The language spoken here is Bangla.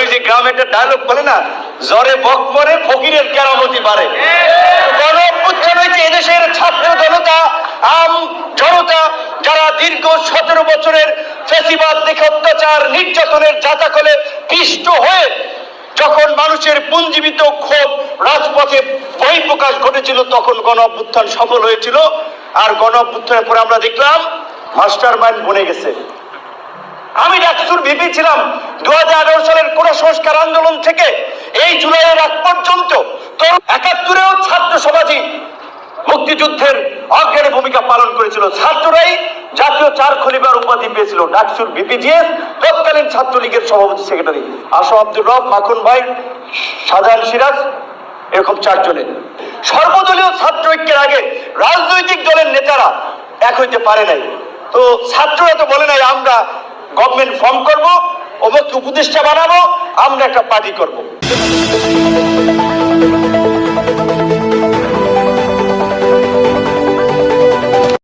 ওই যে গ্রামে একটা ডায়লগ বলে না, জ্বরে বক মরে ফকিরের কেরামতি বাড়ে। গণ অভ্যুত্থান হয়েছে এদেশের ছাত্র জনতা, আম জনতা, যারা দীর্ঘ 17 বছরের ফ্যাসিবাদ দেখে অত্যাচার নির্যাতনের জাতাকলে পিষ্ট হয়ে যখন মানুষের পুঞ্জীবিত ক্ষোভ রাজপথে বহিঃপ্রকাশ ঘটেছিল, তখন গণ অভ্যুত্থান সফল হয়েছিল। আর গণ অভ্যুত্থানের পরে আমরা দেখলাম মাস্টার মাইন্ড বনে গেছে। আমি ডাকসুর ভিপি ছিলাম 2018 সালের কোন সংস্কার আন্দোলন থেকে এই জুলাইয়ের আগ পর্যন্ত। তো 71-এও ছাত্র সমাজই মুক্তিযুদ্ধের অগ্রণী ভূমিকা পালন করেছিল। ছাত্ররাই জাতীয় চার খলিফার উপাধি পেয়েছিল। ডাকসুর ভিপিজিএস, তৎকালীন ছাত্রলীগের সভাপতি সেক্রেটারি আসম আব্দুর রব, মাখন ভাই, শাহজাহান সিরাজ, এরকম 4 জনের সর্বদলীয় ছাত্র ঐক্যের আগে রাজনৈতিক দলের নেতারা এক হইতে পারে নাই। তো ছাত্ররা তো বলে নাই আমরা গভর্নমেন্ট ফর্ম করব, অমুক উপদেষ্টা বানাবো, আমরা একটা পার্টি করব।